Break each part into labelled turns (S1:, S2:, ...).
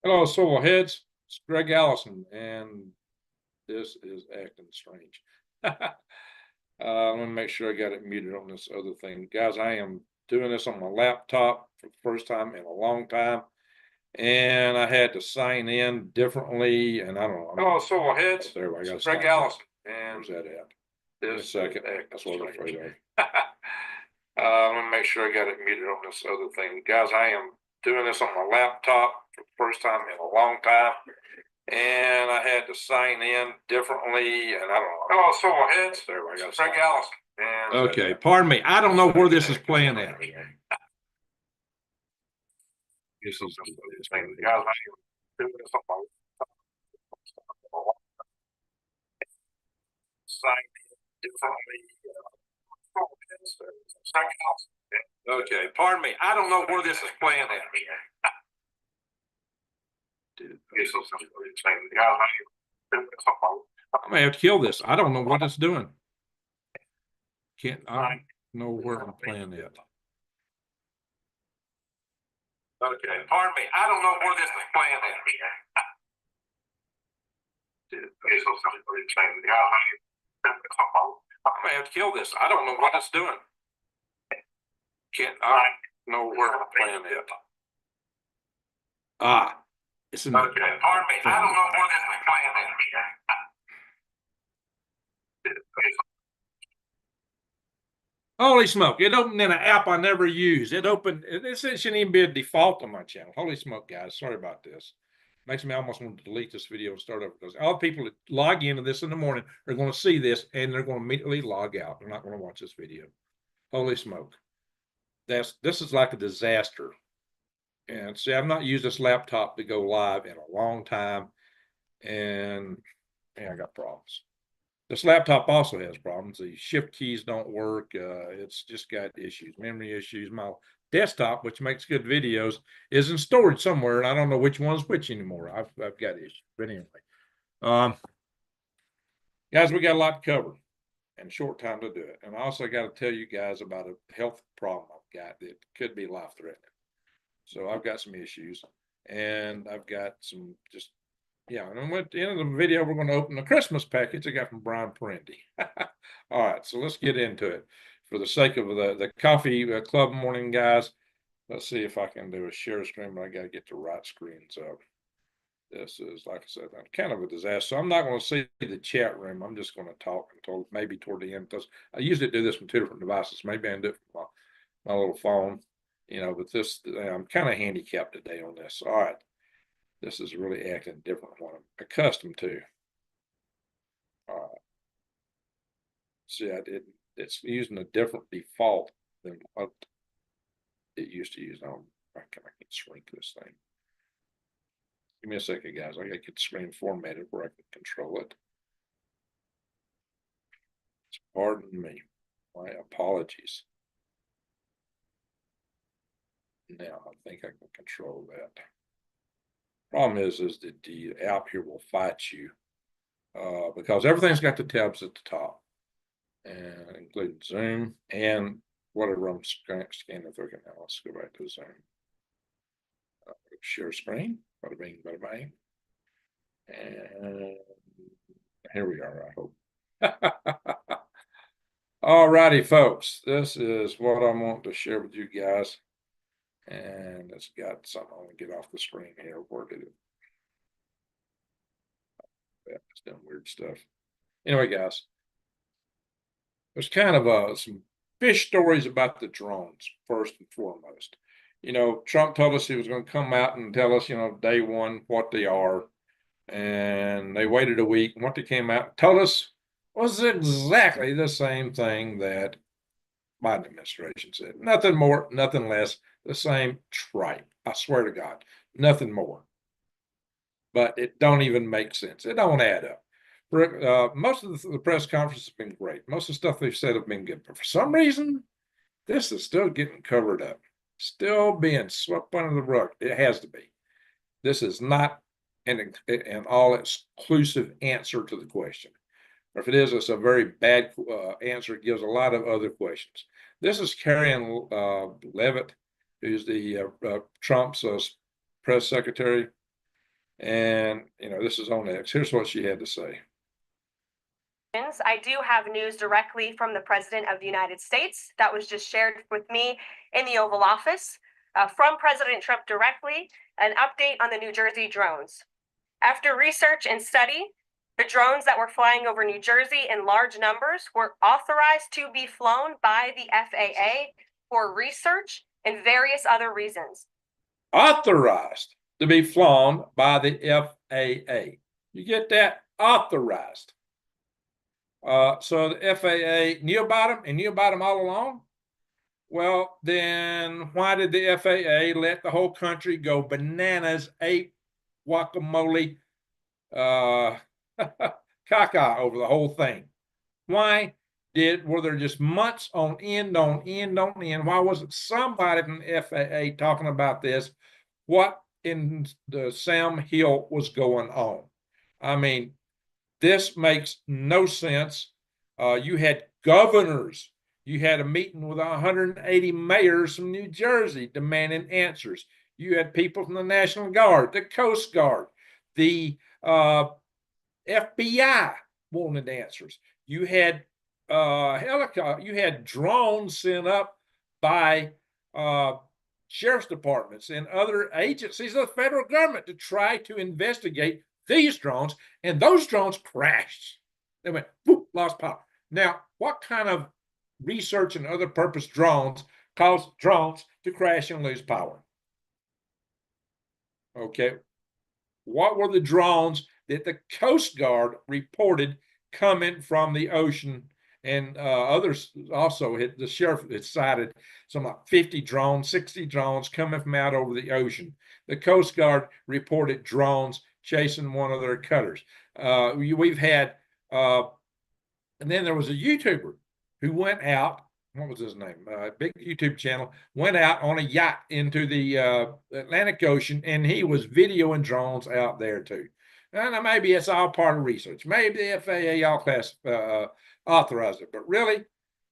S1: Hello, Soul Heads. It's Greg Allison, and this is acting strange. Let me make sure I got it muted on this other thing. Guys, I am doing this on my laptop for the first time in a long time, and I had to sign in differently, and I don't know. Hello, Soul Heads. There we go. It's Greg Allison. And where's that at? This second. That's what I'm afraid of. Let me make sure I got it muted on this other thing. Guys, I am doing this on my laptop for the first time in a long time, and I had to sign in differently, and I don't know. Hello, Soul Heads. There we go. Greg Allison. And okay, pardon me. I don't know where this is playing at. This is guys, I am doing this on my laptop. Sign in differently. Okay, pardon me. I don't know where this is playing at. I may have to kill this. I don't know what it's doing. I know where I'm playing at. Okay, pardon me. I don't know where this is playing at. I may have to kill this. I don't know what it's doing. I know where I'm playing at. It's in okay, pardon me. I don't know where this is playing at. Holy smoke, it opened in an app I never use. It shouldn't even be a default on my channel. Holy smoke, guys. Sorry about this. Makes me almost want to delete this video and start over, because all the people that log into this in the morning are going to see this and they're going to immediately log out. They're not going to watch this video. Holy smoke. This is like a disaster. And see, I've not used this laptop to go live in a long time, and I got problems. This laptop also has problems. The shift keys don't work. It's just got issues, memory issues. My desktop, which makes good videos, is in storage somewhere, and I don't know which one's which anymore. I've got issues. But anyway, guys, we got a lot to cover and a short time to do it. And I also got to tell you guys about a health problem I've got that could be life-threatening. So I've got some issues, and I've got some just, and at the end of the video, we're going to open the Christmas package I got from Brian Perendi. All right, so let's get into it. For the sake of the coffee club morning, guys, let's see if I can do a share screen, but I got to get the right screens up. This is, like I said, kind of a disaster. So I'm not going to see the chat room. I'm just going to talk until maybe toward the end, because I usually do this from two different devices. Maybe I can do it from my little phone. But this, I'm kind of handicapped today on this. All right. This is really acting different than what I'm accustomed to. All right. See, it's using a different default than what it used to use. I can shrink this thing. Give me a second, guys. I got to get the screen formatted where I can control it. Pardon me. My apologies. Now I think I can control that. Problem is that the app here will fight you because everything's got the tabs at the top, and including Zoom and whatever I'm scanning through. Now let's go back to Zoom. Share screen. Bada bing, bada bang. And here we are, I hope. All righty, folks. This is what I want to share with you guys. And it's got something. I want to get off the screen here. Where did it? It's doing weird stuff. Anyway, guys, there's kind of some fish stories about the drones, first and foremost. Trump told us he was going to come out and tell us, day one, what they are. And they waited a week. And what they came out and told us was exactly the same thing that Biden administration said. Nothing more, nothing less, the same tripe. I swear to God, nothing more. But it don't even make sense. It don't add up. Most of the press conferences have been great. Most of the stuff they've said have been good. But for some reason, this is still getting covered up, still being swept under the rug. It has to be. This is not an all-exclusive answer to the question. Or if it is, it's a very bad answer. It gives a lot of other questions. This is Karen Levitt, who's the Trump's press secretary. And, this is on X. Here's what she had to say.
S2: I do have news directly from the President of the United States that was just shared with me in the Oval Office from President Trump directly, an update on the New Jersey drones. After research and study, the drones that were flying over New Jersey in large numbers were authorized to be flown by the FAA for research and various other reasons.
S1: Authorized to be flown by the FAA. You get that? Authorized. So the FAA knew about them and knew about them all along. Well, then why did the FAA let the whole country go bananas, ape, guacamole, caca over the whole thing? Why were there just months on end, on end, on end? Why wasn't somebody from the FAA talking about this? What in the Sam Hill was going on? I mean, this makes no sense. You had governors. You had a meeting with 180 mayors from New Jersey demanding answers. You had people from the National Guard, the Coast Guard, the FBI wanted answers. You had helicopter. You had drones sent up by sheriff's departments and other agencies of the federal government to try to investigate these drones, and those drones crashed. They went, whoop, lost power. Now, what kind of research and other purpose drones cause drones to crash and lose power? Okay. What were the drones that the Coast Guard reported coming from the ocean? And others also the sheriff had cited some like 50 drones, 60 drones coming from out over the ocean. The Coast Guard reported drones chasing one of their cutters. We've had, and then there was a YouTuber who went out. What was his name? Big YouTube channel, went out on a yacht into the Atlantic Ocean, and he was videoing drones out there too. And maybe it's all part of research. Maybe the FAA all authorized it, but really,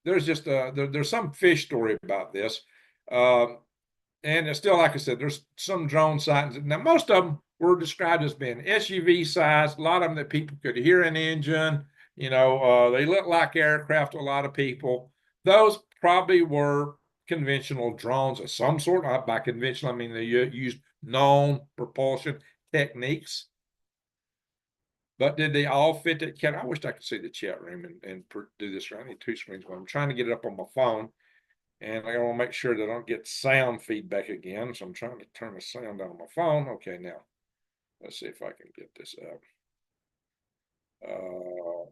S1: there's just there's some fish story about this. And it's still, like I said, there's some drone sightings. Now, most of them were described as being SUV size. A lot of them that people could hear an engine. They look like aircraft to a lot of people. Those probably were conventional drones of some sort. By conventional, I mean they used known propulsion techniques. But did they all fit that cat? I wish I could see the chat room and do this. I need two screens, but I'm trying to get it up on my phone. And I want to make sure that I don't get sound feedback again. So I'm trying to turn the sound down on my phone. Okay, now let's see if I can get this up.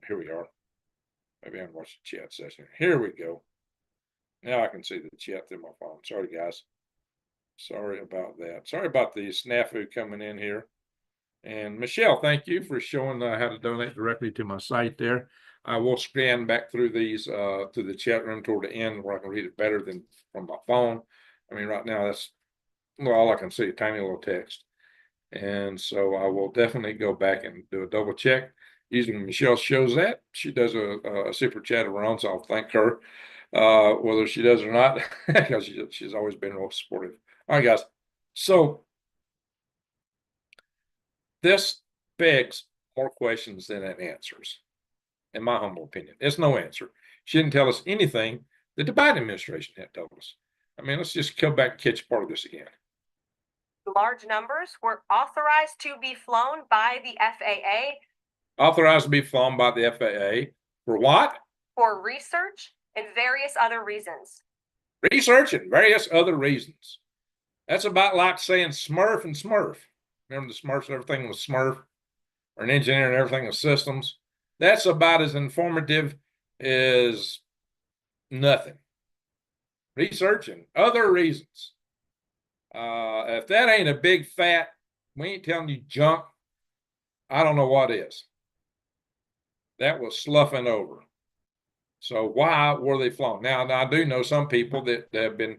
S1: Here we are. Maybe I can watch the chat session. Here we go. Now I can see the chat through my phone. Sorry, guys. Sorry about that. Sorry about the snafu coming in here. And Michelle, thank you for showing how to donate directly to my site there. I will scan back through these to the chat room toward the end where I can read it better than from my phone. I mean, right now that's all I can see, a tiny little text. And so I will definitely go back and do a double check. Usually when Michelle shows that, she does a super chat of her own, so I'll thank her whether she does or not, because she's always been real supportive. All right, guys. So this begs more questions than it answers, in my humble opinion. It's no answer. She didn't tell us anything that the Biden administration had told us. I mean, let's just go back and catch part of this again.
S2: Large numbers were authorized to be flown by the FAA.
S1: Authorized to be flown by the FAA for what?
S2: For research and various other reasons.
S1: Research and various other reasons. That's about like saying Smurf and Smurf. Remember the Smurfs, everything was Smurf, or an engineer and everything was systems. That's about as informative as nothing. Research and other reasons. If that ain't a big fat, we ain't telling you junk, I don't know what is. That was sloughing over. So why were they flown? Now I do know some people that have been,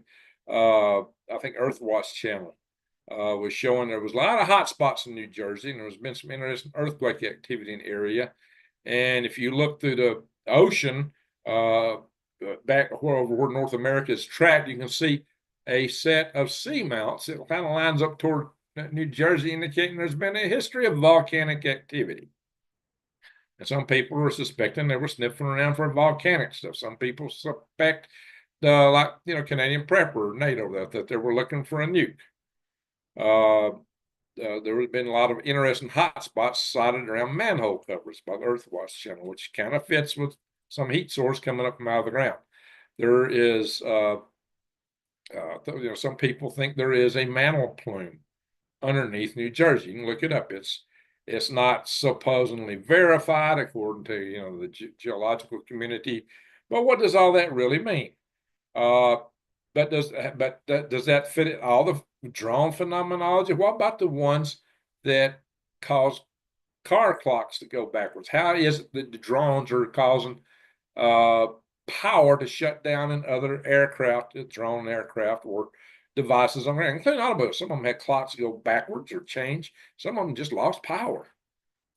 S1: I think Earthwatch channel was showing there was a lot of hot spots in New Jersey, and there's been some interesting earthquake activity in the area. And if you look through the ocean, back over where North America is trapped, you can see a set of seamounts. It kind of lines up toward New Jersey, indicating there's been a history of volcanic activity. And some people were suspecting they were sniffing around for volcanic stuff. Some people suspect, like, Canadian Prepper, NATO, that they were looking for a nuke. There have been a lot of interesting hot spots sighted around manhole covers by the Earthwatch channel, which kind of fits with some heat source coming up from out of the ground. There is, some people think there is a mantle plume underneath New Jersey. You can look it up. It's not supposedly verified according to the geological community, but what does all that really mean? But does that fit all the drone phenomenology? What about the ones that cause car clocks to go backwards? How is it that the drones are causing power to shut down in other aircraft, drone aircraft or devices on there, including automobiles? Some of them had clocks go backwards or change. Some of them just lost power.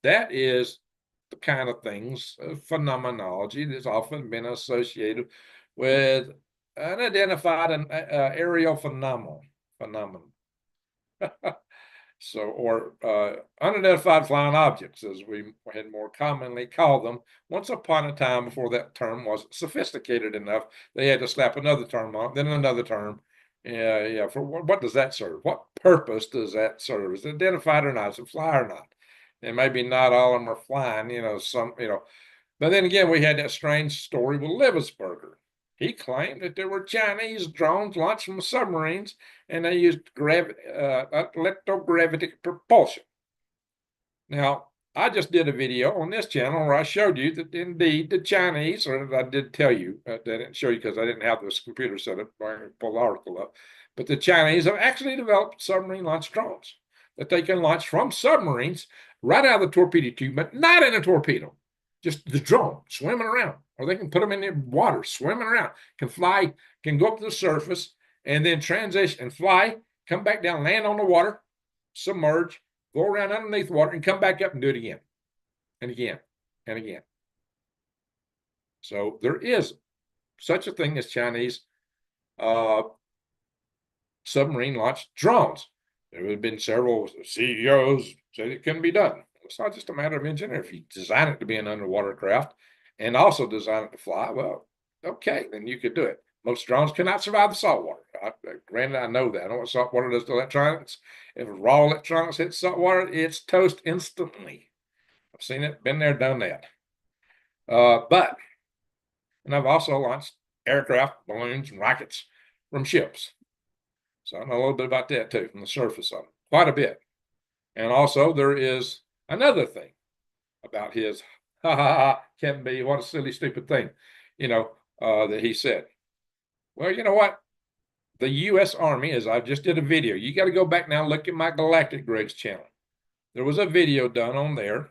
S1: That is the kind of things, phenomenology that's often been associated with unidentified and aerial phenomenon. So, or unidentified flying objects, as we had more commonly called them. Once upon a time, before that term was sophisticated enough, they had to slap another term on, then another term. Yeah. For what does that serve? What purpose does that serve? Is it identified or not? Is it fly or not? And maybe not all of them are flying. But then again, we had that strange story with Libbesberger. He claimed that there were Chinese drones launched from submarines and they used electrogravity propulsion. Now, I just did a video on this channel where I showed you that indeed the Chinese, or I did tell you, I didn't show you because I didn't have this computer set up, I pulled the article up, but the Chinese have actually developed submarine launched drones that they can launch from submarines right out of the torpedo tube, but not in a torpedo. Just the drone swimming around, or they can put them in the water swimming around, can fly, can go up to the surface and then transition and fly, come back down, land on the water, submerge, go around underneath the water and come back up and do it again and again and again. So there is such a thing as Chinese submarine launched drones. There have been several CEOs said it couldn't be done. It's not just a matter of engineering. If you design it to be an underwater craft and also design it to fly, well, okay, then you could do it. Most drones cannot survive the salt water. Granted, I know that. I know what salt water does to electronics. If raw electronics hit salt water, it's toast instantly. I've seen it, been there, done that. And I've also launched aircraft, balloons, and rockets from ships. So I know a little bit about that too, from the surface of them, quite a bit. And also there is another thing about his, can be, what a silly, stupid thing, that he said. Well, you know what? The U.S. Army, as I just did a video, you got to go back now and look at my Galactic Greg's channel. There was a video done on there,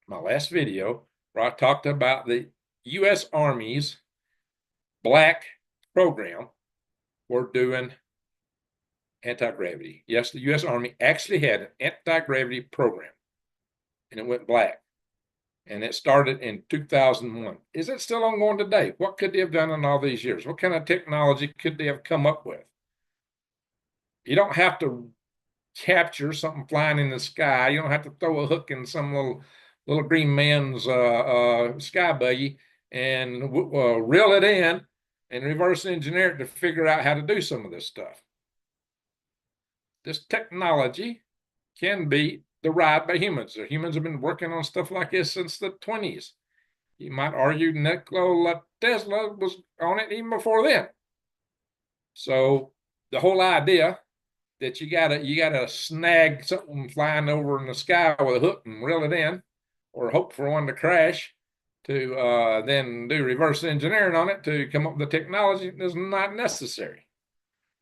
S1: my last video, where I talked about the U.S. Army's black program for doing anti-gravity. Yes, the U.S. Army actually had an anti-gravity program, and it went black. And it started in 2001. Is it still ongoing today? What could they have done in all these years? What kind of technology could they have come up with? You don't have to capture something flying in the sky. You don't have to throw a hook in some little green man's sky buggy and reel it in and reverse engineer it to figure out how to do some of this stuff. This technology can be derived by humans. The humans have been working on stuff like this since the 20s. You might argue Nikola Tesla was on it even before then. So the whole idea that you gotta snag something flying over in the sky with a hook and reel it in, or hope for one to crash, to then do reverse engineering on it to come up with the technology is not necessary.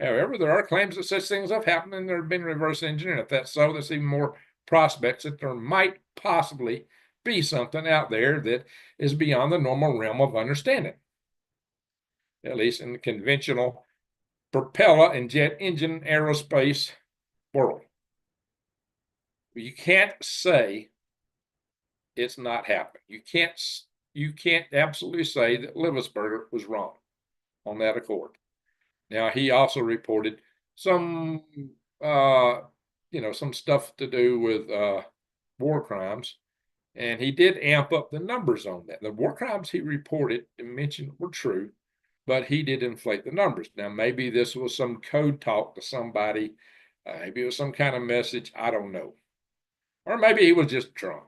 S1: However, there are claims that such things have happened and there have been reverse engineering. If that's so, there's even more prospects that there might possibly be something out there that is beyond the normal realm of understanding, at least in the conventional propeller and jet engine aerospace world. You can't say it's not happening. You can't absolutely say that Libbesberger was wrong on that accord. Now, he also reported some some stuff to do with war crimes. And he did amp up the numbers on that. The war crimes he reported and mentioned were true, but he did inflate the numbers. Now, maybe this was some code talk to somebody. Maybe it was some kind of message. I don't know. Or maybe he was just drunk.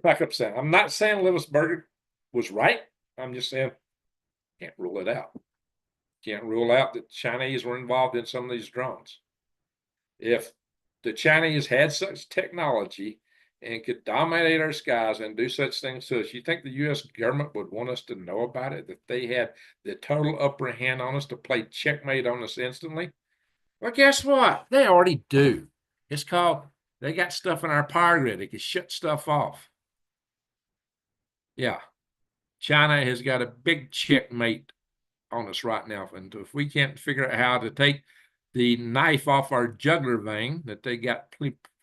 S1: Like I'm saying, I'm not saying Lewisberger was right. I'm just saying, can't rule it out. Can't rule out that Chinese were involved in some of these drones. If the Chinese had such technology and could dominate our skies and do such things to us, you think the U.S. government would want us to know about it, that they had the total upper hand on us to play checkmate on us instantly? Well, guess what? They already do. It's called, they got stuff in our power grid. They can shut stuff off. Yeah. China has got a big checkmate on us right now. And if we can't figure out how to take the knife off our jugular vein that they got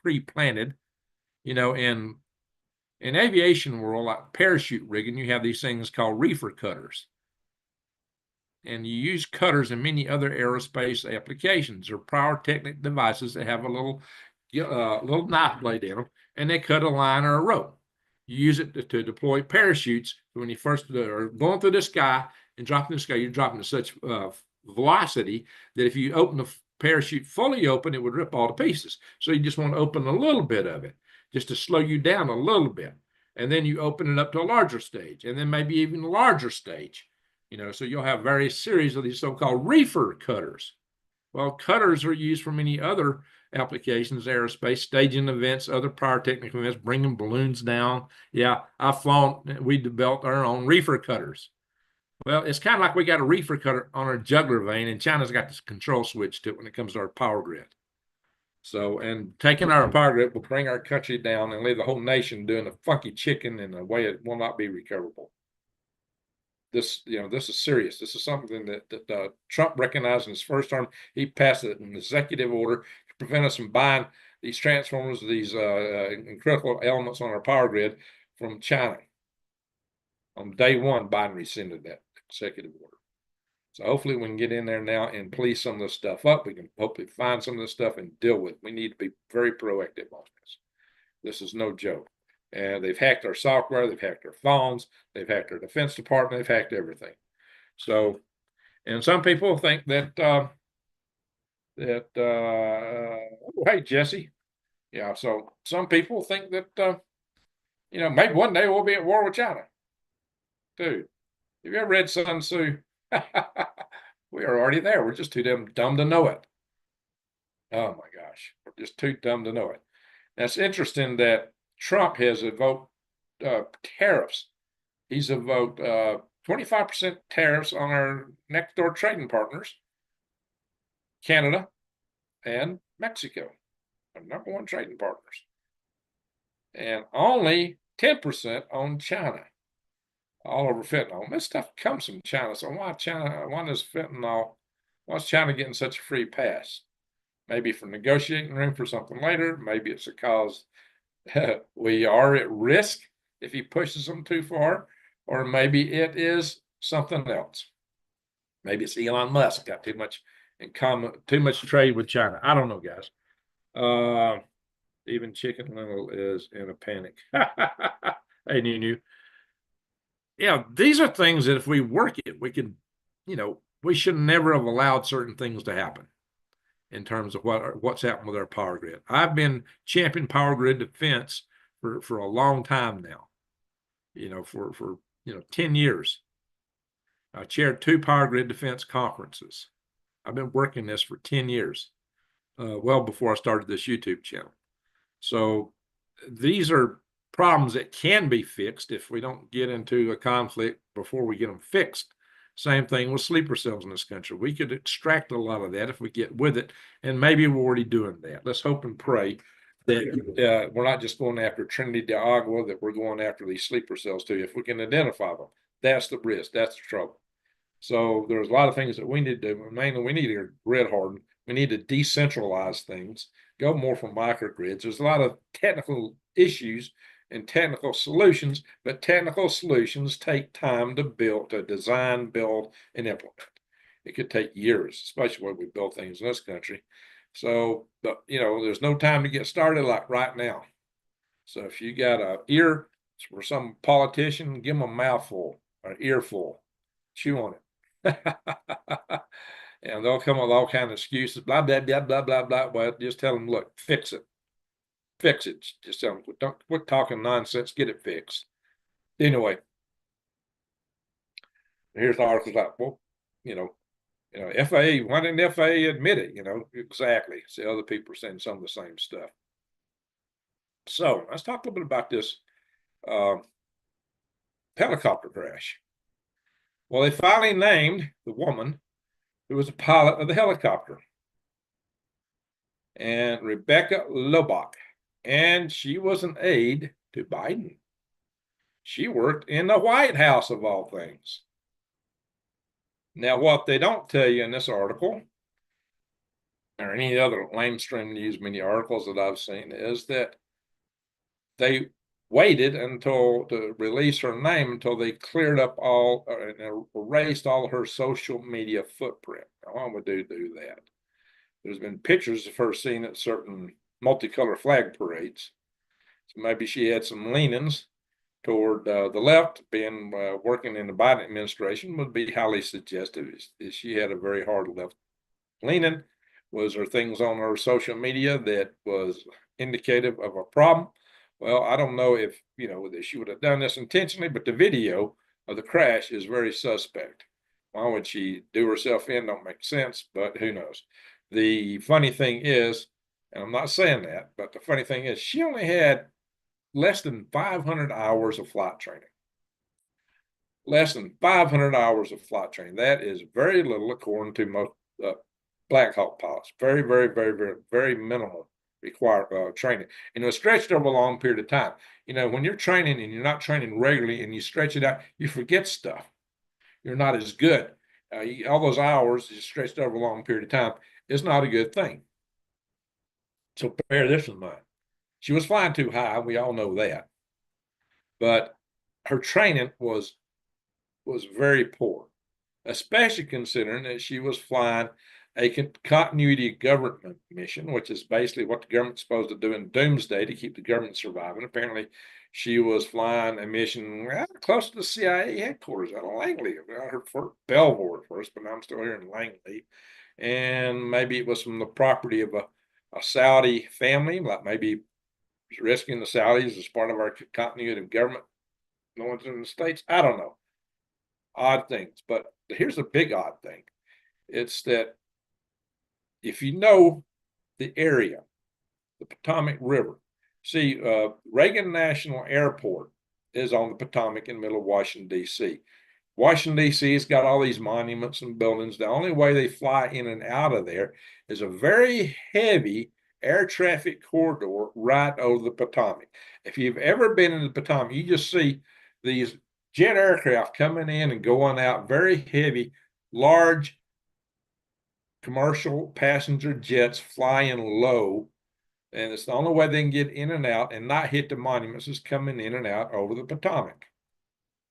S1: pre-planted, in aviation world, like parachute rigging, you have these things called reefer cutters. And you use cutters in many other aerospace applications or pyrotechnic devices that have a little knife blade in them, and they cut a line or a rope. You use it to deploy parachutes when you first are going through the sky and dropping the sky. You're dropping to such velocity that if you open the parachute fully open, it would rip all to pieces. So you just want to open a little bit of it just to slow you down a little bit. And then you open it up to a larger stage, and then maybe even a larger stage. So you'll have various series of these so-called reefer cutters. Well, cutters are used for many other applications, aerospace, staging events, other pyrotechnic events, bringing balloons down. Yeah, we developed our own reefer cutters. Well, it's kind of like we got a reefer cutter on our jugular vein, and China's got this control switch to it when it comes to our power grid. So, and taking our power grid will bring our country down and leave the whole nation doing a funky chicken in a way it will not be recoverable. This is serious. This is something that Trump recognized in his first term. He passed an executive order to prevent us from buying these transformers, these critical elements on our power grid from China. On day one, Biden rescinded that executive order. So hopefully we can get in there now and police some of this stuff up. We can hopefully find some of this stuff and deal with it. We need to be very proactive on this. This is no joke. And they've hacked our software, they've hacked our phones, they've hacked our Defense Department, they've hacked everything. So, and some people think that hey, Jesse, yeah. So some people think that maybe one day we'll be at war with China. Dude, have you ever read Sun Tzu? We are already there. We're just too damn dumb to know it. Oh my gosh, we're just too dumb to know it. Now, it's interesting that Trump has evoked tariffs. He's evoked 25% tariffs on our next door trading partners, Canada and Mexico, our number one trading partners, and only 10% on China. All over fentanyl. This stuff comes from China. So why does fentanyl? Why's China getting such a free pass? Maybe for negotiating room for something later. Maybe it's because we are at risk if he pushes them too far, or maybe it is something else. Maybe it's Elon Musk got too much in common, too much trade with China. I don't know, guys. Even Chicken Little is in a panic. Hey, New. Yeah, these are things that if we work it, we can, we should never have allowed certain things to happen in terms of what's happened with our power grid. I've been champion power grid defense for a long time now, for 10 years. I chaired 2 power grid defense conferences. I've been working this for 10 years, well before I started this YouTube channel. So these are problems that can be fixed if we don't get into a conflict before we get them fixed. Same thing with sleeper cells in this country. We could extract a lot of that if we get with it, and maybe we're already doing that. Let's hope and pray that we're not just going after Trinity de Agua, that we're going after these sleeper cells too. If we can identify them, that's the risk, that's the trouble. So there's a lot of things that we need to do. Mainly, we need to grid harden. We need to decentralize things, go more from microgrids. There's a lot of technical issues and technical solutions, but technical solutions take time to build, to design, build, and implement. It could take years, especially when we build things in this country. So, but there's no time to get started like right now. So if you got an ear for some politician, give them a mouthful or an earful, chew on it. And they'll come with all kind of excuses, blah, blah, blah, blah, blah, blah. Well, just tell them, look, fix it. Fix it. Just tell them, don't quit talking nonsense, get it fixed. Anyway, here's the articles like, well, FAA, why didn't the FAA admit it? Exactly. See, other people are saying some of the same stuff. So let's talk a little bit about this helicopter crash. Well, they finally named the woman who was a pilot of the helicopter, and Rebecca Lobach, and she was an aide to Biden. She worked in the White House, of all things. Now, what they don't tell you in this article, or any other mainstream news media articles that I've seen, is that they waited to release her name until they cleared up all and erased all her social media footprint. Now, why would they do that? There's been pictures of her seen at certain multicolored flag parades. So maybe she had some leanings toward the left. Being working in the Biden administration would be highly suggestive. She had a very hard left leaning. Was there things on her social media that was indicative of a problem? Well, I don't know if that she would have done this intentionally, but the video of the crash is very suspect. Why would she do herself in? Don't make sense, but who knows? The funny thing is, and I'm not saying that, but the funny thing is, she only had less than 500 hours of flight training. Less than 500 hours of flight training. That is very little according to most Black Hawk pilots. Very, very, very, very, very minimal required training. And it was stretched over a long period of time. When you're training and you're not training regularly and you stretch it out, you forget stuff. You're not as good. All those hours is stretched over a long period of time is not a good thing. So bear this in mind. She was flying too high. We all know that. But her training was very poor, especially considering that she was flying a continuity government mission, which is basically what the government's supposed to do in doomsday to keep the government surviving. Apparently, she was flying a mission close to the CIA headquarters out of Langley. I heard Belvoir at first, but now I'm still here in Langley. And maybe it was from the property of a Saudi family, like maybe rescuing the Saudis as part of our continuity of government, the ones in the States. I don't know. Odd things. But here's a big odd thing. It's that if you know the area, the Potomac River, see, Reagan National Airport is on the Potomac in the middle of Washington, D.C. Washington, D.C. has got all these monuments and buildings. The only way they fly in and out of there is a very heavy air traffic corridor right over the Potomac. If you've ever been in the Potomac, you just see these jet aircraft coming in and going out, very heavy, large commercial passenger jets flying low. And it's the only way they can get in and out and not hit the monuments is coming in and out over the Potomac.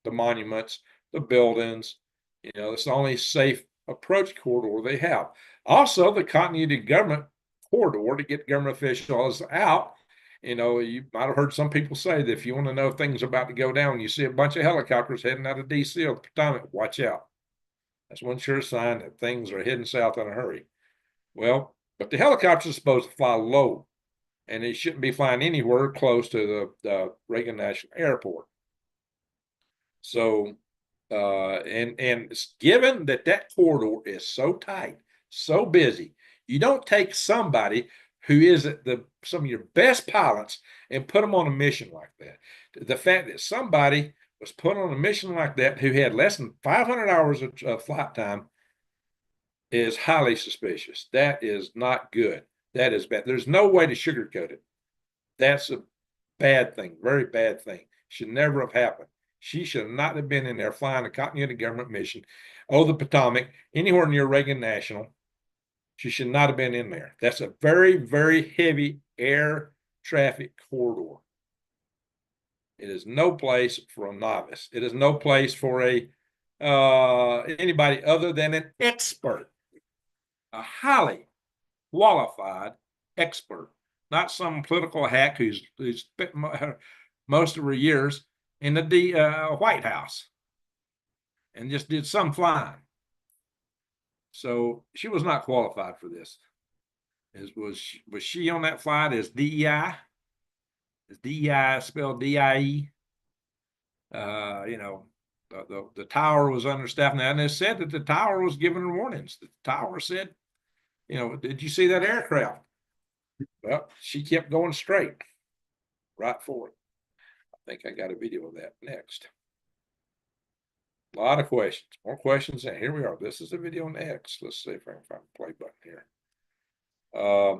S1: The monuments, the buildings, it's the only safe approach corridor they have. Also, the continuity government corridor to get government officials out. You might have heard some people say that if you want to know if things are about to go down, you see a bunch of helicopters heading out of D.C. or the Potomac, watch out. That's one sure sign that things are heading south in a hurry. Well, but the helicopters are supposed to fly low, and they shouldn't be flying anywhere close to the Reagan National Airport. So, and given that corridor is so tight, so busy, you don't take somebody who is some of your best pilots and put them on a mission like that. The fact that somebody was put on a mission like that who had less than 500 hours of flight time is highly suspicious. That is not good. That is bad. There's no way to sugarcoat it. That's a bad thing, very bad thing. Should never have happened. She should not have been in there flying a continuity government mission over the Potomac, anywhere near Reagan National. She should not have been in there. That's a very, very heavy air traffic corridor. It is no place for a novice. It is no place for a anybody other than an expert, a highly qualified expert, not some political hack who's spent most of her years in the White House and just did some flying. So she was not qualified for this. Was she on that flight as DEI? Is DEI spelled DIE? You know, the tower was understaffed now, and they said that the tower was giving her warnings. The tower said, you know, did you see that aircraft? Well, she kept going straight, right for it. I think I got a video of that next. A lot of questions, more questions, and here we are. This is the video next. Let's see if I can find the play button here. I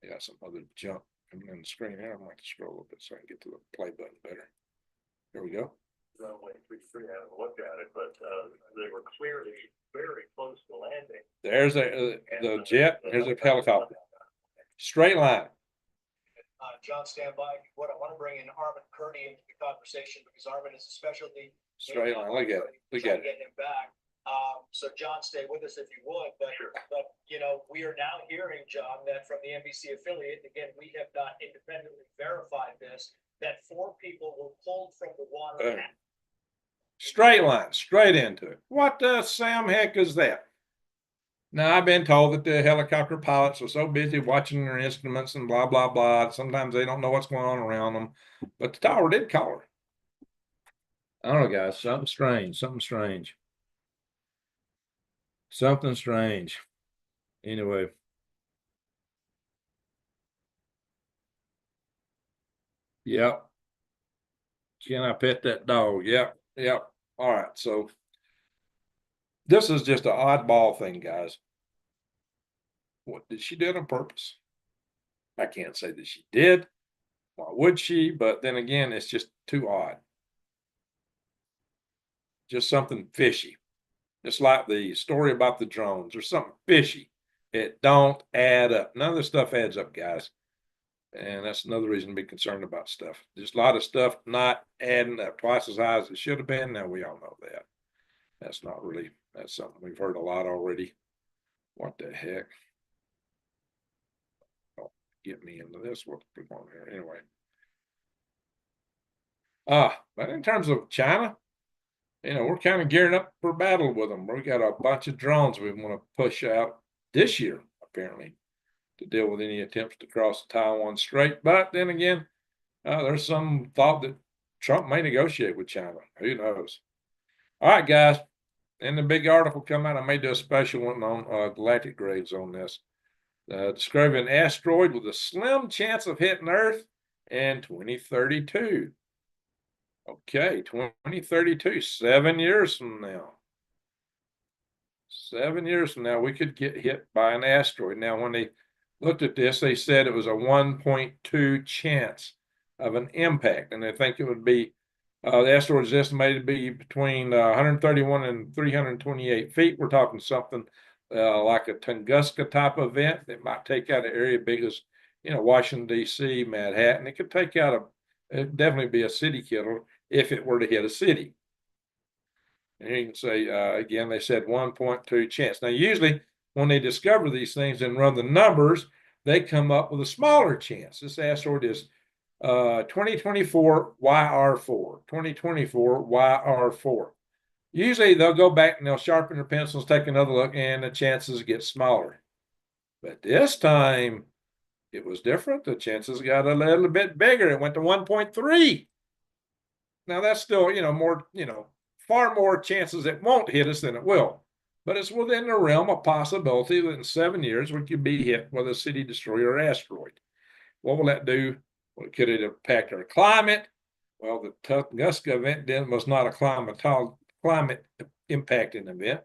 S1: got some other junk coming on the screen here. I'm going to scroll a little bit so I can get to the play button better. Here we go.
S3: We haven't looked at it, but they were clearly very close to landing.
S1: There's the jet. Here's a helicopter. Straight line.
S4: John, stand by. What I want to bring in Armin Kearney into the conversation because Armin is a specialty.
S1: Straight line. Look at it. Look at it.
S4: Get him back. So John, stay with us if you would. But you know, we are now hearing, John, that from the NBC affiliate, again, we have not independently verified this, that 4 people were pulled from the water.
S1: Straight line, straight into it. What the Sam heck is that? Now, I've been told that the helicopter pilots are so busy watching their instruments and blah, blah, blah. Sometimes they don't know what's going on around them. But the tower did call her. I don't know, guys. Something strange. Something strange. Something strange. Anyway. Yep. Can I pet that dog? Yep. Yep. All right. So this is just an oddball thing, guys. What did she do it on purpose? I can't say that she did. Why would she? But then again, it's just too odd. Just something fishy. Just like the story about the drones. There's something fishy. It don't add up. None of this stuff adds up, guys. And that's another reason to be concerned about stuff. There's a lot of stuff not adding up twice as high as it should have been. Now we all know that. That's not really, that's something we've heard a lot already. What the heck? Don't get me into this. What's going on here? Anyway. But in terms of China, you know, we're kind of gearing up for battle with them. We got a bunch of drones we want to push out this year, apparently, to deal with any attempts to cross the Taiwan Strait. But then again, there's some thought that Trump may negotiate with China. Who knows? All right, guys. In the big article come out, I may do a special one on galactic graves on this. Describing an asteroid with a slim chance of hitting Earth in 2032. Okay, 2032, 7 years from now. 7 years from now, we could get hit by an asteroid. Now, when they looked at this, they said it was a 1.2 chance of an impact, and they think it would be, the asteroid is estimated to be between 131 and 328 feet. We're talking something like a Tunguska type event that might take out an area big as, you know, Washington, D.C., Manhattan. It could take out it'd definitely be a city killer if it were to hit a city. And you can say, again, they said 1.2 chance. Now, usually when they discover these things and run the numbers, they come up with a smaller chance. This asteroid is 2024 YR4, 2024 YR4. Usually they'll go back and they'll sharpen their pencils, take another look, and the chances get smaller. But this time it was different. The chances got a little bit bigger. It went to 1.3. Now that's still, you know, more, you know, far more chances it won't hit us than it will. But it's within the realm of possibility that in 7 years we could be hit with a city destroyer asteroid. What will that do? Well, could it impact our climate? Well, the Tunguska event then was not a climate impacting event,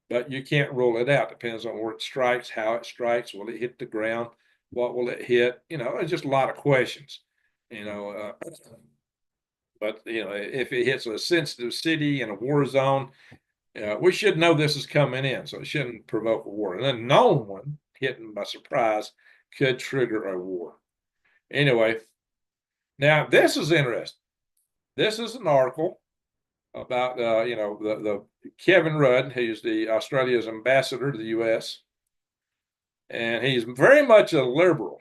S1: but you can't rule it out. Depends on where it strikes, how it strikes. Will it hit the ground? What will it hit? You know, it's just a lot of questions. You know, but you know, if it hits a sensitive city in a war zone, we should know this is coming in, so it shouldn't provoke a war. An unknown one hitting by surprise could trigger a war. Anyway, now this is interesting. This is an article about the Kevin Rudd, who's the Australia's ambassador to the U.S. And he's very much a liberal,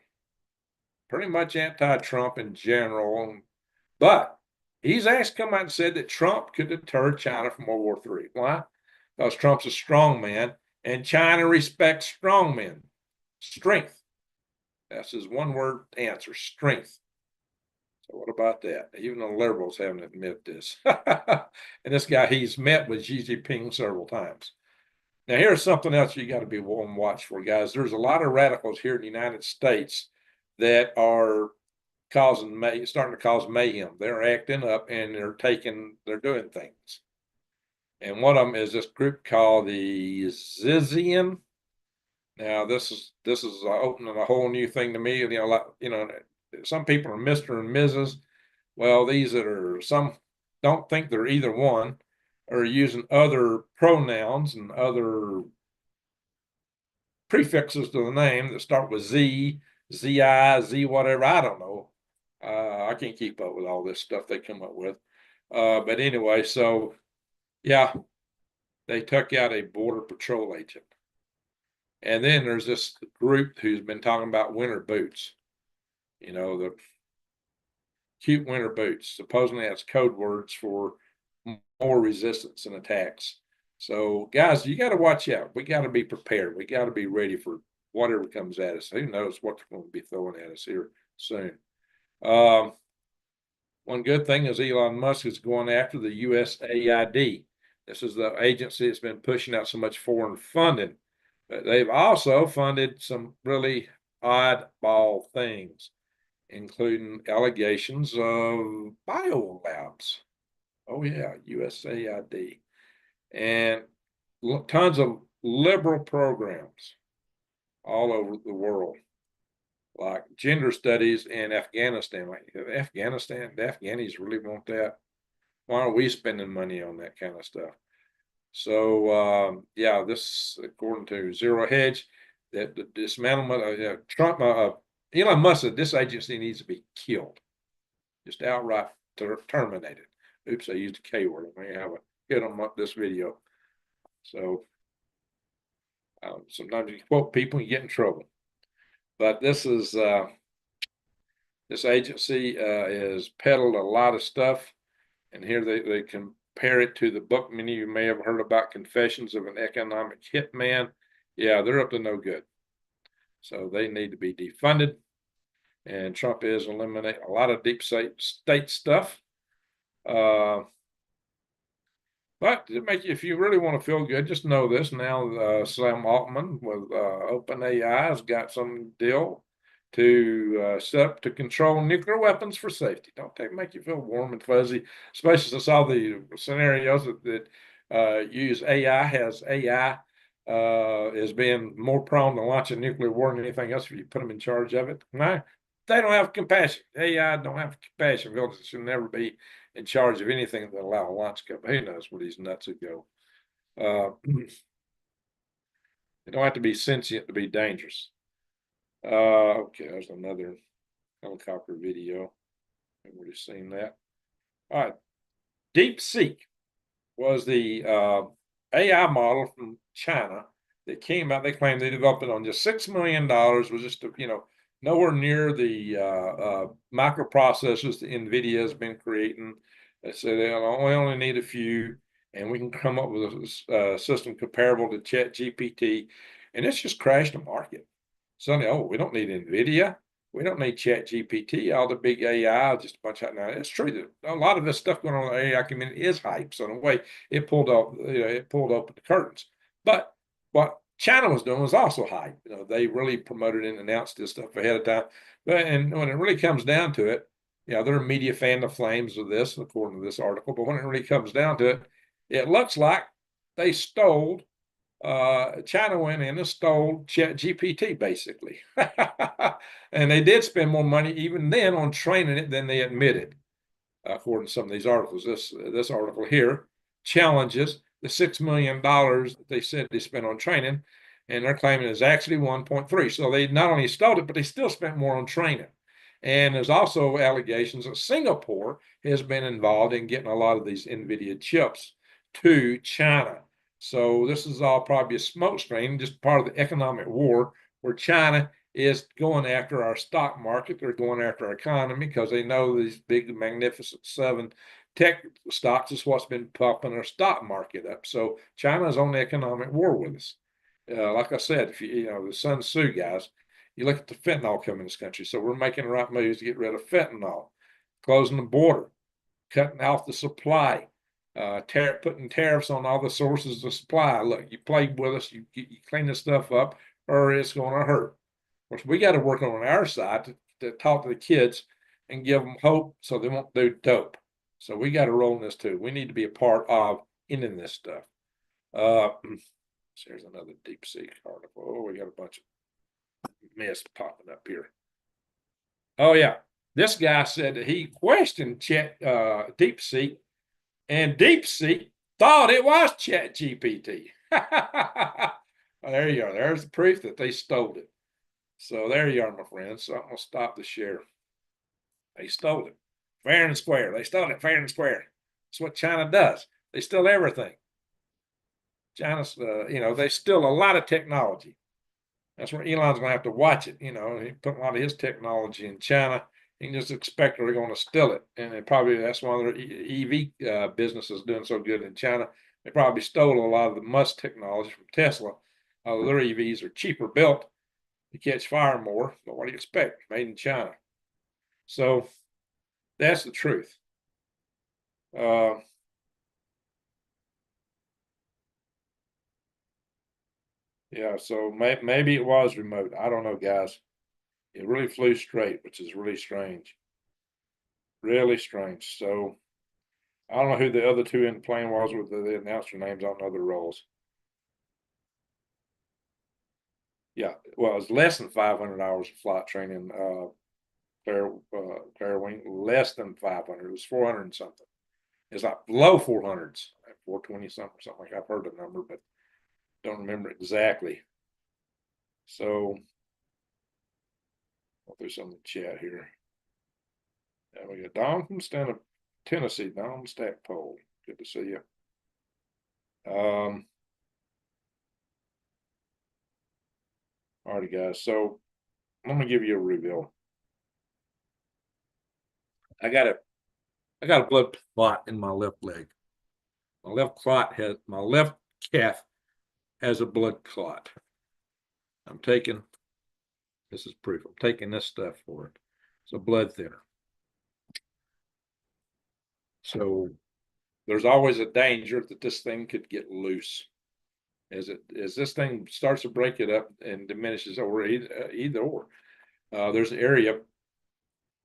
S1: pretty much anti-Trump in general, but he's actually come out and said that Trump could deter China from World War III. Why? Because Trump's a strong man, and China respects strong men. Strength. That's his one-word answer, strength. So what about that? Even the liberals haven't admitted this. And this guy, he's met with Xi Jinping several times. Now, here's something else you got to be on watch for, guys. There's a lot of radicals here in the United States that are starting to cause mayhem. They're acting up and they're doing things. And one of them is this group called the Zizian. Now, this is opening a whole new thing to me. Some people are Mr. and Mrs. Well, these that are some don't think they're either one, are using other pronouns and other prefixes to the name that start with Z, ZI, Z whatever. I don't know. I can't keep up with all this stuff they come up with. But anyway, so yeah, they took out a border patrol agent. And then there's this group who's been talking about winter boots. The cute winter boots. Supposedly that's code words for more resistance and attacks. So guys, you got to watch out. We got to be prepared. We got to be ready for whatever comes at us. Who knows what's going to be throwing at us here soon. One good thing is Elon Musk is going after the USAID. This is the agency that's been pushing out so much foreign funding. But they've also funded some really oddball things, including allegations of biolabs. Oh yeah, USAID. And tons of liberal programs all over the world, like gender studies in Afghanistan. Like the Afghanis really want that. Why are we spending money on that kind of stuff? So yeah, this according to Zero Hedge, that the dismantlement of Elon Musk said this agency needs to be killed, just outright terminated. Oops, I used a K word. I may have a hit on this video. So sometimes you quote people, you get in trouble. But this is this agency is peddled a lot of stuff, and here they compare it to the book many of you may have heard about, Confessions of an Economic Hitman. Yeah, they're up to no good. So they need to be defunded. And Trump is eliminating a lot of deep state stuff. But if you really want to feel good, just know this. Now, Sam Altman with OpenAI has got some deal to set up to control nuclear weapons for safety. Don't make you feel warm and fuzzy, especially since all the scenarios that use AI is being more prone to launch a nuclear war than anything else if you put them in charge of it. Nah, they don't have compassion. AI don't have compassion. They should never be in charge of anything that allow a launch company. Who knows where these nuts would go? They don't have to be sentient to be dangerous. Okay, there's another helicopter video. I've already seen that. All right. DeepSeek was the AI model from China that came out. They claimed they developed it on just $6 million, was just, nowhere near the microprocessors that NVIDIA has been creating. They say they only need a few, and we can come up with a system comparable to ChatGPT, and it's just crashed the market. Suddenly, we don't need NVIDIA. We don't need ChatGPT. All the big AI, just a bunch of now. It's true that a lot of this stuff going on in the AI community is hype. So in a way, it pulled open the curtains. But what China was doing was also hype. They really promoted and announced this stuff ahead of time. And when it really comes down to it, they're a media fan of flames of this, according to this article. But when it really comes down to it, it looks like they stole. China went in and stole ChatGPT basically, and they did spend more money even then on training it than they admitted, according to some of these articles. This article here challenges the $6 million that they said they spent on training, and they're claiming it's actually 1.3. So they not only stole it, but they still spent more on training. And there's also allegations that Singapore has been involved in getting a lot of these NVIDIA chips to China. So this is all probably a smokescreen, just part of the economic war where China is going after our stock market. They're going after our economy because they know these big, magnificent 7 tech stocks is what's been pumping our stock market up. So China's on the economic war with us. Like I said, if you know, the Sun Tzu guys, you look at the fentanyl coming in this country. So we're making the right moves to get rid of fentanyl, closing the border, cutting off the supply, putting tariffs on all the sources of supply. Look, you play with us, you clean this stuff up, or it's going to hurt. Of course, we got to work on our side to talk to the kids and give them hope so they won't do dope. So we got to roll in this too. We need to be a part of ending this stuff. There's another deep sea article. Oh, we got a bunch of mess popping up here. Oh yeah, this guy said that he questioned DeepSeek, and DeepSeek thought it was ChatGPT. There you are. There's the proof that they stole it. So there you are, my friends. So I'm gonna stop the share. They stole it fair and square. They stole it fair and square. That's what China does. They steal everything. China's, you know, they steal a lot of technology. That's where Elon's going to have to watch it. You know, he put a lot of his technology in China. You can just expect they're going to steal it. And probably that's why their EV business is doing so good in China. They probably stole a lot of the Musk technology from Tesla. Although their EVs are cheaper built, they catch fire more. But what do you expect? Made in China. So that's the truth. Yeah, so maybe it was remote. I don't know, guys. It really flew straight, which is really strange. Really strange. So I don't know who the other 2 in the plane was with the announcer names. I don't know their roles. Yeah, well, it was less than 500 hours of flight training. Claire Wing, less than 500. It was 400 and something. It's like low 400s, 420 something, like I've heard the number, but don't remember exactly. So I'll do some in the chat here. Yeah, we got Don from Tennessee, Don Stackpole. Good to see you. Alrighty, guys. So I'm gonna give you a reveal. I got a blood clot in my left leg. My left calf has a blood clot. This is proof. I'm taking this stuff for it. It's a blood thinner. So there's always a danger that this thing could get loose. As this thing starts to break it up and diminishes, or either or. There's an area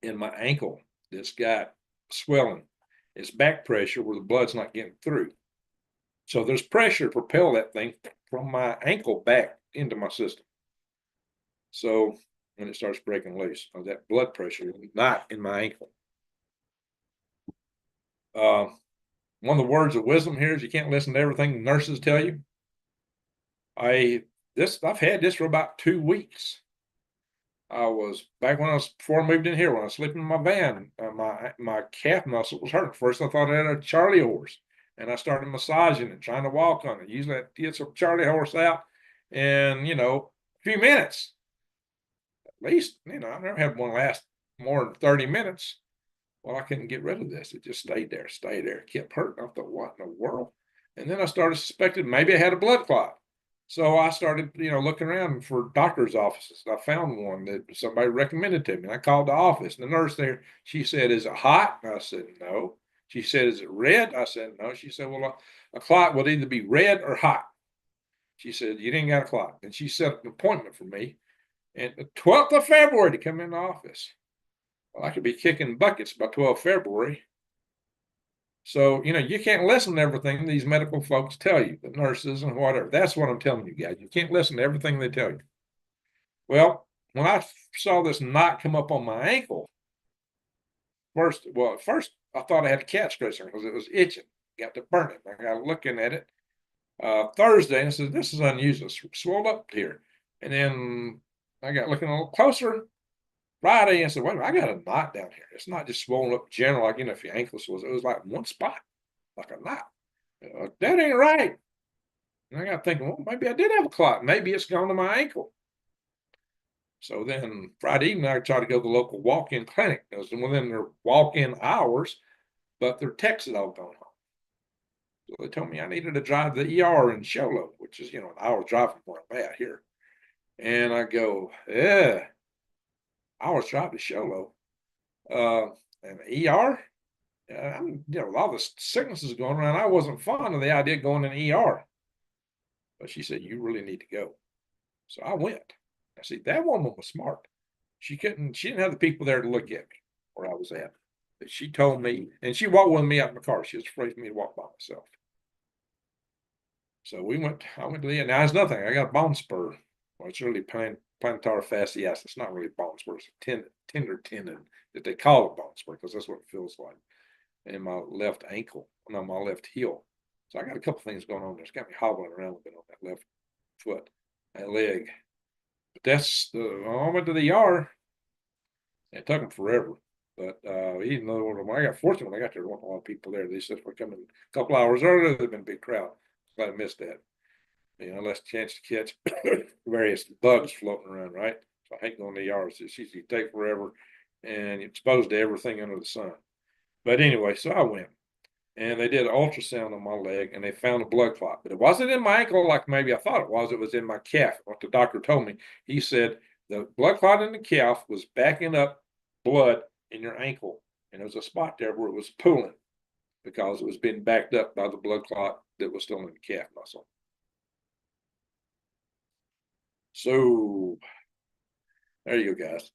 S1: in my ankle that's got swelling. It's back pressure where the blood's not getting through. So there's pressure to propel that thing from my ankle back into my system. So when it starts breaking loose, that blood pressure is not in my ankle. One of the words of wisdom here is you can't listen to everything the nurses tell you. I've had this for about 2 weeks. I was back before I moved in here, when I was sleeping in my van, my calf muscle was hurting. First, I thought I had a Charlie horse, and I started massaging it, trying to walk on it. Usually I get some Charlie horse out in, a few minutes. At least, I never had one last more than 30 minutes. Well, I couldn't get rid of this. It just stayed there. It kept hurting. I thought, what in the world? And then I started suspecting maybe I had a blood clot. So I started, looking around for doctor's offices. I found one that somebody recommended to me. I called the office, and the nurse there, she said, "Is it hot?" And I said, "No." She said, "Is it red?" I said, "No." She said, "Well, a clot would either be red or hot." She said, "You didn't got a clot." And she set up an appointment for me, and the 12th of February to come in the office. Well, I could be kicking buckets by 12 February. So, you can't listen to everything these medical folks tell you, the nurses and whatever. That's what I'm telling you guys. You can't listen to everything they tell you. Well, when I saw this knot come up on my ankle, at first I thought I had a cat scratching because it was itching. Got to burn it. I got looking at it Thursday, and I said, "This is unusual. It's swelled up here." And then I got looking a little closer. Friday, I said, wait a minute, I got a knot down here. It's not just swollen up general, like, if your ankle was, it was like one spot, like a knot. That ain't right. And I got thinking, well, maybe I did have a clot. Maybe it's gone to my ankle. So then Friday evening, I tried to go to the local walk-in clinic. It was within their walk-in hours, but their techs had all gone home. So they told me I needed to drive to the ER in Sholo, which is, an hour's drive from where I'm at here. And I go, yeah, hour's drive to Sholo. And ER? I'm, with all the sicknesses going around, I wasn't fond of the idea of going in the ER. But she said, you really need to go. So I went. I see, that woman was smart. She didn't have the people there to look at me where I was at. But she told me, and she walked with me out in the car. She was afraid for me to walk by myself. So I went to the, now it's nothing. I got a bone spur. Well, it's really plantar fasciitis. It's not really bone spur. It's a tender tendon that they call it bone spur because that's what it feels like in my left ankle, on my left heel. So I got a couple things going on there. It's got me hobbling around a bit on that left foot, that leg. But that's I went to the ER. It took them forever. But even though when I got fortunate, when I got there, there weren't a lot of people there. They said if we come in a couple hours earlier, there'd been a big crowd. Glad I missed that. Less chance to catch various bugs floating around, right? So I hate going to the ER. It's easy to take forever and you're exposed to everything under the sun. But anyway, so I went. And they did an ultrasound on my leg and they found a blood clot. But it wasn't in my ankle like maybe I thought it was in my calf. What the doctor told me, he said the blood clot in the calf was backing up blood in your ankle. And there was a spot there where it was pooling because it was being backed up by the blood clot that was still in the calf muscle. So there you go, guys.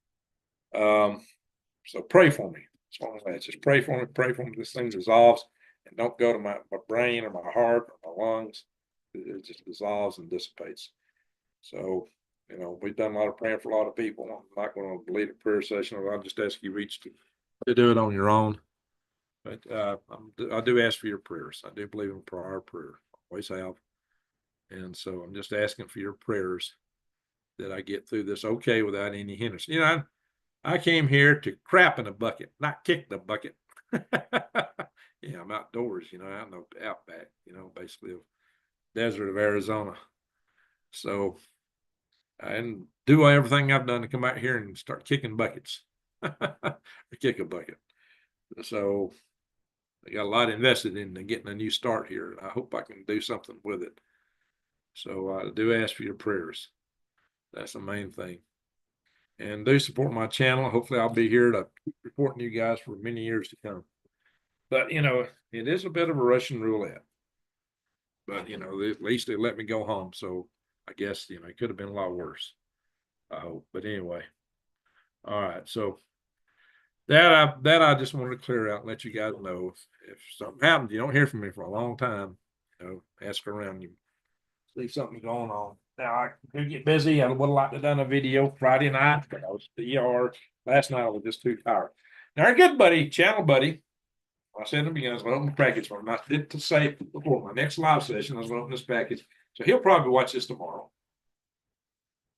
S1: So pray for me. Just pray for me. This thing dissolves. And don't go to my brain or my heart or my lungs. It just dissolves and dissipates. So, we've done a lot of praying for a lot of people. I'm not going to lead a prayer session. I'll just ask you each to do it on your own. But I do ask for your prayers. I do believe in our prayer. Always have. And so I'm just asking for your prayers that I get through this okay without any hindrance. I came here to crap in a bucket, not kick the bucket. Yeah, I'm outdoors, out in the outback, basically the desert of Arizona. So I didn't do everything I've done to come out here and start kicking buckets. Kick a bucket. So I got a lot invested in getting a new start here. I hope I can do something with it. So I do ask for your prayers. That's the main thing. And do support my channel. Hopefully I'll be here to reporting to you guys for many years to come. But, it is a bit of a Russian roulette. But, at least they let me go home. So I guess, it could have been a lot worse. I hope. But anyway. All right. So that I just wanted to clear out and let you guys know if something happens, you don't hear from me for a long time, ask around you. See something going on. Now I do get busy. I would have liked to have done a video Friday night, but I was at the ER last night. I was just too tired. Now our good buddy, channel buddy, I said in the beginning, I was going to open the package for him. I did to say before my next live session, I was going to open this package. So he'll probably watch this tomorrow.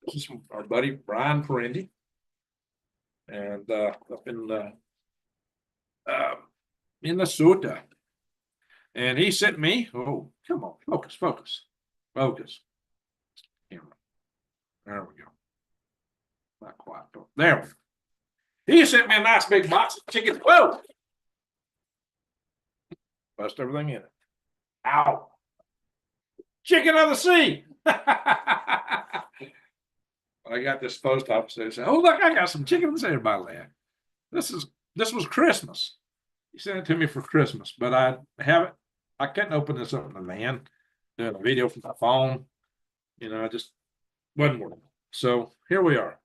S1: This is from our buddy Brian Perendi. And up in Minnesota. And he sent me, oh, come on, focus. Camera. There we go. Not quite. There we go. He sent me a nice big box of chicken. Whoa! Bust everything in it. Ow! Chicken of the sea. I got this post office. They said, "Oh look, I got some chicken." And everybody laughed. This was Christmas. He sent it to me for Christmas, but I haven't. I couldn't open this up in the van. Doing a video from my phone. I just wasn't working. So here we are.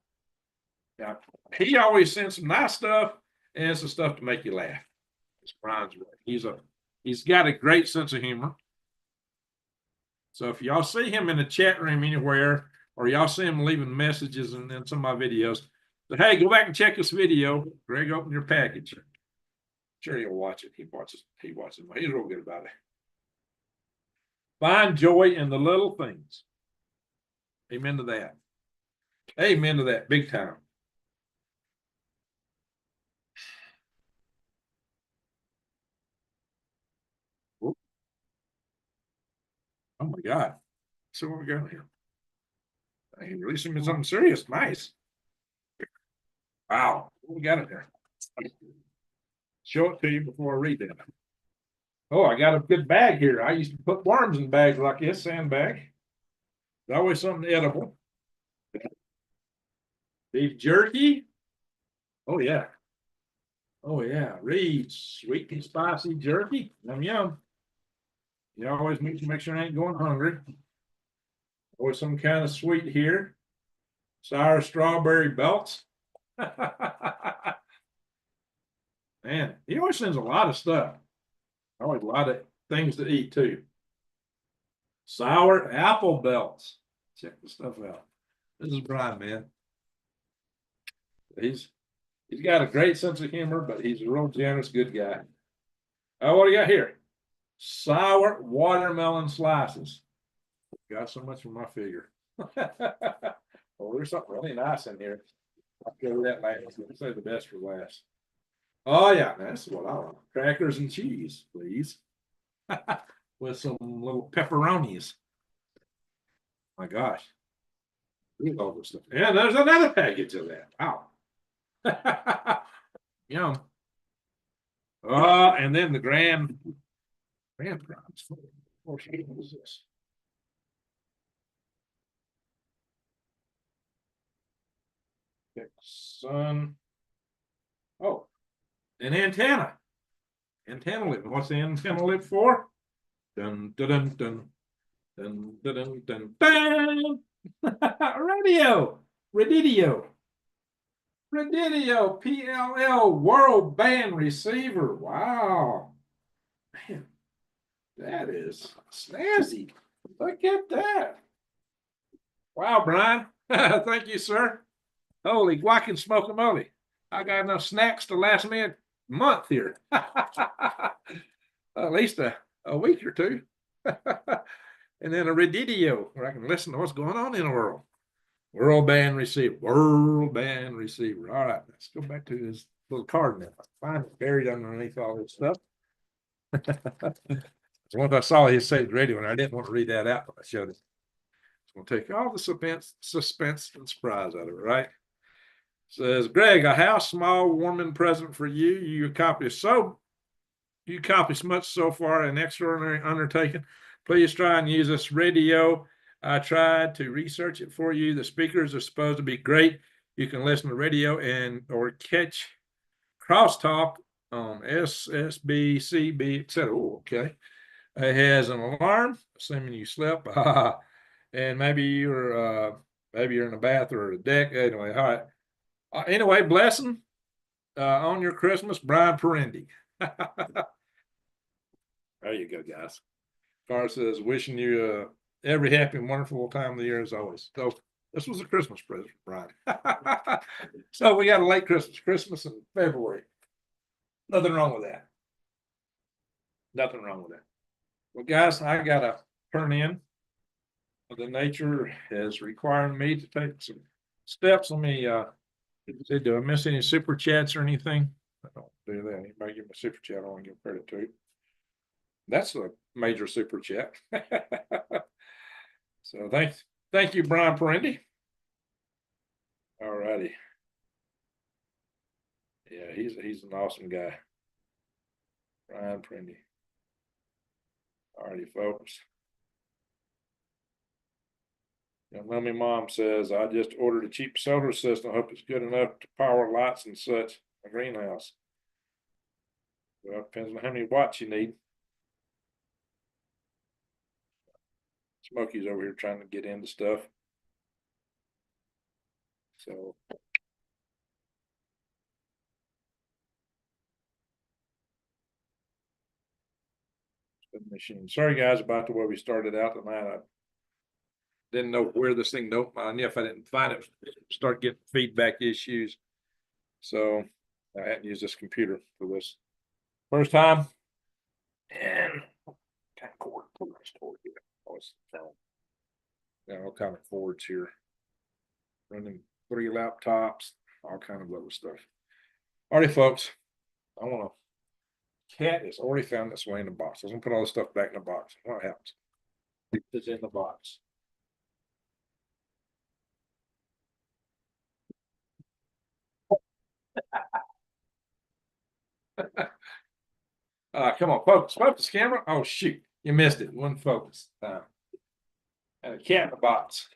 S1: Now, he always sends some nice stuff and some stuff to make you laugh. It's Brian's way. He's got a great sense of humor. So if y'all see him in the chat room anywhere, or y'all see him leaving messages in some of my videos, but hey, go back and check this video. Greg, open your package. Sure, he'll watch it. He watches. He's real good about it. Find joy in the little things. Amen to that. Amen to that. Big time. Oh my God. So what we got here? Hey, releasing me something serious. Nice. Wow. What we got in there? Show it to you before I read that. Oh, I got a good bag here. I used to put worms in bags like this, sandbag. There's always something edible. Beef jerky. Oh yeah. Oh yeah. Reed's sweet and spicy jerky. Yum yum. You always need to make sure I ain't going hungry. Always some kind of sweet here. Sour strawberry belts. Man, he always sends a lot of stuff. Always a lot of things to eat too. Sour apple belts. Check the stuff out. This is Brian, man. He's got a great sense of humor, but he's a real generous, good guy. Oh, what do you got here? Sour watermelon slices. Got so much for my figure. Oh, there's something really nice in here. I'll go with that last. Let's say the best for last. Oh yeah, that's what I want. Crackers and cheese, please. With some little pepperonis. My gosh. Look at all this stuff. And there's another package of that. Wow. Yum. And then the grand prize. What is this? Sun. Oh, an antenna. Antenna lip. What's the antenna lip for? Dun dun dun dun dun dun dun dun. Radio. Radidio. Radidio PLL World Band Receiver. Wow. Man, that is snazzy. Look at that. Wow, Brian. Thank you, sir. Holy guac smoke moly. I got enough snacks to last me a month here. At least a week or two. And then a radio where I can listen to what's going on in the world. World band receiver. World band receiver. All right, let's go back to this little card now. Find it buried underneath all this stuff. So once I saw he said radio, and I didn't want to read that out, but I showed it. It's going to take all the suspense and surprise out of it, right? Says Greg, a house small warming present for you. You accomplished much so far, an extraordinary undertaking. Please try and use this radio. I tried to research it for you. The speakers are supposed to be great. You can listen to radio or catch crosstalk on SSB, CB, etc. Oh, okay. It has an alarm, assuming you slept. And maybe you're in the bath or the deck. Anyway, all right. Anyway, blessing on your Christmas, Brian Perendi. There you go, guys. Carr says, wishing you every happy and wonderful time of the year as always. So this was a Christmas present, Brian. So we got a late Christmas in February. Nothing wrong with that. Nothing wrong with that. Well, guys, I got to turn in. The nature is requiring me to take some steps. Let me see, do I miss any super chats or anything? I don't do that. Anybody give me a super chat, I want to give credit to. That's a major super chat. So thank you, Brian Perendi. All righty. Yeah, he's an awesome guy. Brian Perendi. All righty, folks. And Lummy Mom says, I just ordered a cheap solar system. I hope it's good enough to power lights and such in a greenhouse. Well, it depends on how many watts you need. Smokey's over here trying to get into stuff. So machine. Sorry guys about the way we started out tonight. I didn't know where this thing nope. I knew if I didn't find it, start getting feedback issues. So I hadn't used this computer for this first time. And kind of cord here. All kind of cords here. Running 3 laptops, all kind of other stuff. All right, folks. I want to cat is already found its way in the box. I was gonna put all this stuff back in the box. What happens? It's in the box. Come on, focus camera. Oh shoot, you missed it. One focus. And a cat in the box.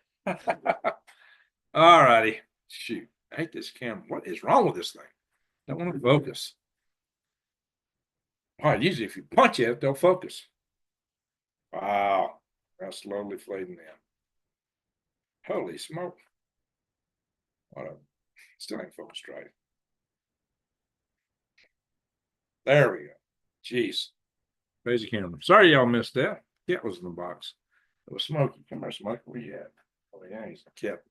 S1: All righty. Shoot, I hate this camera. What is wrong with this thing? Don't want to focus. All right, usually if you punch it, they'll focus. Wow, that's slowly fading in. Holy smoke. What a, still ain't focused right. There we go. Jeez. Crazy camera. Sorry y'all missed that. Cat was in the box. It was Smokey. Come here, Smokey. Where you at? Oh, yeah, he's a cat.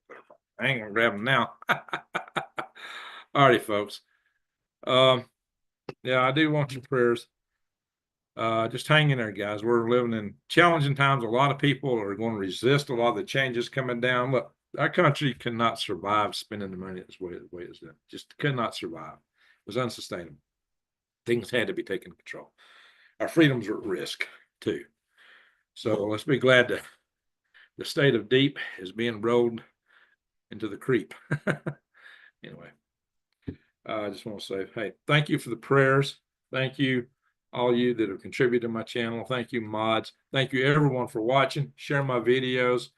S1: I ain't gonna grab him now. Alrighty, folks. Yeah, I do want your prayers. Just hang in there, guys. We're living in challenging times. A lot of people are going to resist a lot of the changes coming down. Look, our country cannot survive spending the money the way it's done. Just could not survive. It was unsustainable. Things had to be taken control. Our freedoms are at risk too. So let's be glad that the state of deep is being rolled into the creep. Anyway, I just want to say, hey, thank you for the prayers. Thank you, all you that have contributed to my channel. Thank you, mods. Thank you, everyone, for watching. Share my videos.